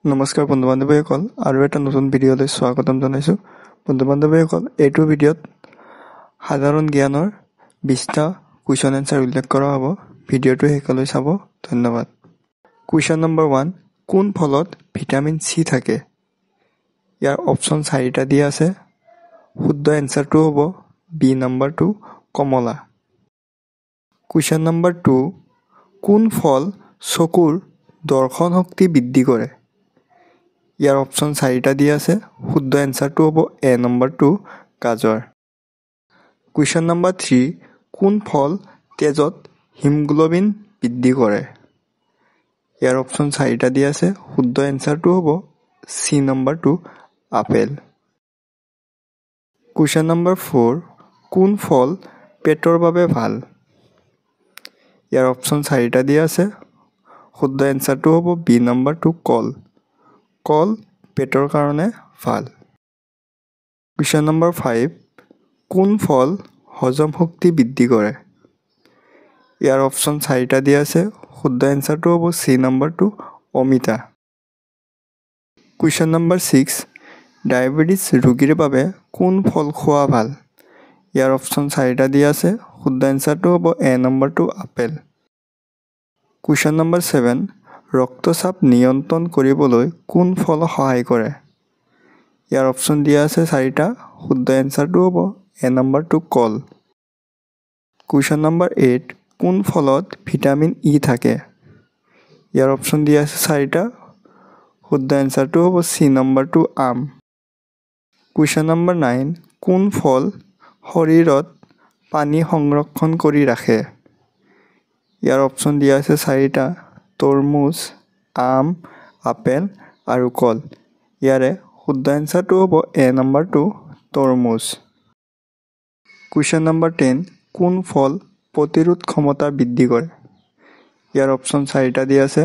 নমস্কাৰ বন্ধু বান্ধৱীসকল, আৰু এটা নতুন ভিডিঅ'লৈ স্বাগতম জনাইছোঁ। বন্ধু বান্ধৱীসকল, এইটো ভিডিঅ'ত সাধাৰণ জ্ঞানৰ 20টা কুৱেশ্যন এনচাৰ উল্লেখ কৰা হ'ব। ভিডিঅ'টো শেষলৈ চাব। ধন্যবাদ। কুৱেশ্যন নম্বৰ 1, কোন ফলত ভিটামিন চি থাকে? ইয়াৰ অপশ্যন 4টা দিয়া আছে। শুদ্ধ এনচাৰটো হ'ব বি নম্বৰটো কমলা। কুৱেশ্যন নম্বৰ 2, কোন ফল চকুৰ দৰ্শন শক্তি বৃদ্ধি কৰে? ইয়াৰ অপশ্যন 4টা দিয়া আছে। শুদ্ধ এনচাৰটো হ'ব এ নম্বৰটো গাজৰ। কুৱেশ্যন নম্বৰ 3, কোন ফল তেজত হিমগ্ল'বিন বৃদ্ধি কৰে? ইয়াৰ অপশ্যন 4টা দিয়া আছে। শুদ্ধ এনচাৰটো হ'ব চি নম্বৰটো আপেল। কুৱেশ্যন নম্বৰ 4, কোন ফল পেটৰ বাবে ভাল? ইয়াৰ অপশ্যন 4টা দিয়া আছে। শুদ্ধ এনচাৰটো হ'ব বি নম্বৰটো কল। কল পেটৰ কাৰণে ভাল। কুৱেশ্যন নম্বৰ 5, কোন ফল হজম শক্তি বৃদ্ধি কৰে? ইয়াৰ অপশ্যন 4টা দিয়া আছে। শুদ্ধ এনচাৰটো হ'ব চি নম্বৰটো অমিতা। কুৱেশ্যন নম্বৰ 6, ডায়েবেটিছ ৰোগীৰ বাবে কোন ফল খোৱা ভাল? ইয়াৰ অপশ্যন 4টা দিয়া আছে। শুদ্ধ এনচাৰটো হ'ব এ নম্বৰটো আপেল। কুৱেশ্যন নম্বৰ 7, ৰক্তচাপ নিয়ন্ত্ৰণ কৰিবলৈ কোন ফল সহায় কৰে? ইয়াৰ অপশ্যন দিয়া আছে 4টা। শুদ্ধ এনচাৰটো হ'ব এ নম্বৰটো কল। কুৱেশ্যন নম্বৰ 8, কোন ফলত ভিটামিন ই থাকে? ইয়াৰ অপশ্যন দিয়া আছে 4টা। শুদ্ধ এনচাৰটো হ'ব চি নম্বৰটো আম। কুৱেশ্যন নম্বৰ 9, কোন ফল শৰীৰত পানী সংৰক্ষণ কৰি ৰাখে? ইয়াৰ অপশ্যন দিয়া আছে 4টা। তৰমুজ, আম, আপেল আৰু কল। ইয়াৰে শুদ্ধ এনচাৰটো হ'ব এ নম্বৰটো তৰমুজ। কুৱেশ্যন নম্বৰ 10, কোন ফল প্ৰতিৰোধ ক্ষমতা বৃদ্ধি কৰে? ইয়াৰ অপশ্যন 4টা দিয়া আছে।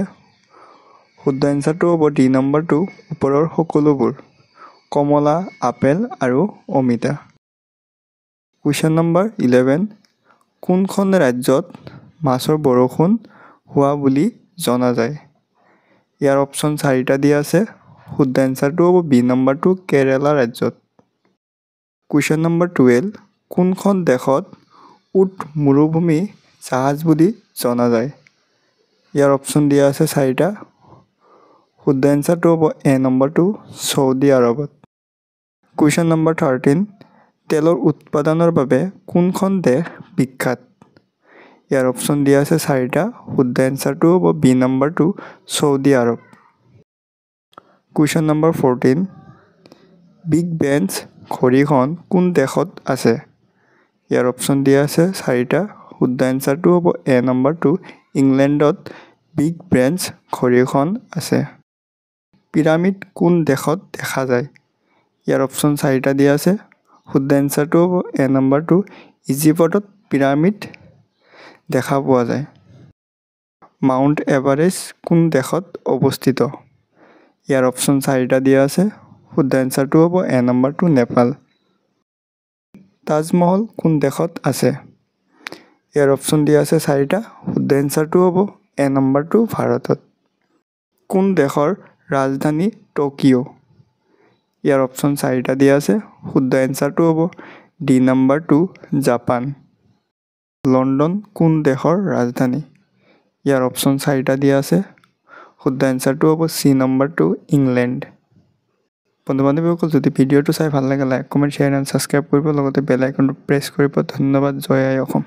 শুদ্ধ এনচাৰটো হ'ব ডি নম্বৰটো ওপৰৰ সকলোবোৰ। কমলা, আপেল আৰু অমিতা। কুৱেশ্যন নম্বৰ 11, কোনখন ৰাজ্যত মাছৰ বৰষুণ হোৱা বুলি জনা যায়? ইয়াৰ অপশ্যন 4টা দিয়া আছে। শুদ্ধ এনচাৰটো হ'ব বি নম্বৰটো কেৰেলা ৰাজ্যত। কুৱেশ্যন নম্বৰ 12, কোনখন দেশত উট মৰুভূমি জাহাজ বুলি জনা যায়? ইয়াৰ অপশ্যন দিয়া আছে 4টা। শুদ্ধ এনচাৰটো হ'ব এ নম্বৰটো চৌদি আৰৱত। কুৱেশ্যন নম্বৰ 13, তেলৰ উৎপাদনৰ বাবে কোনখন দেশ বিখ্যাত? ইয়াৰ অপশ্যন দিয়া আছে 4টা। শুদ্ধ এনচাৰটো হ'ব বি নম্বৰটো চৌদি আৰৱ। কুৱেশ্যন নম্বৰ 14, বিগ বেন ঘড়ীখন কোন দেশত আছে? ইয়াৰ অপশ্যন দিয়া আছে 4টা। শুদ্ধ এনচাৰটো হ'ব এ নম্বৰটো ইংলেণ্ডত বিগ বেন ঘড়ীখন আছে। পিৰামিড কোন দেশত দেখা যায়? ইয়াৰ অপশ্যন 4টা দিয়া আছে। শুদ্ধ এনচাৰটো হ'ব এ নম্বৰটো ইজিপ্তত পিৰামিড দেখা পোৱা যায়। মাউণ্ট এভাৰেষ্ট কোন দেশত অৱস্থিত? ইয়াৰ অপশ্যন 4টা দিয়া আছে। শুদ্ধ এনচাৰটো হ'ব এ নম্বৰটো নেপাল। তাজমহল কোন দেশত আছে? ইয়াৰ অপশ্যন দিয়া আছে 4টা। শুদ্ধ এনচাৰটো হ'ব এ নম্বৰটো ভাৰতত। কোন দেশৰ ৰাজধানী টকিঅ'? ইয়াৰ অপশ্যন 4টা দিয়া আছে। শুদ্ধ এনচাৰটো হ'ব ডি নম্বৰটো জাপান। লণ্ডন কোন দেশৰ ৰাজধানী? ইয়াৰ অপশ্যন 4টা দিয়া আছে। শুদ্ধ এনচাৰটো হ'ব চি নম্বৰটো ইংলেণ্ড। বন্ধু বান্ধৱীসকল, যদি ভিডিঅ'টো চাই ভাল লাগে like, comment, share and subscribe কৰিব, লগতে বেল আইকনটো প্ৰেছ কৰিব। ধন্যবাদ। জয় আই অসম।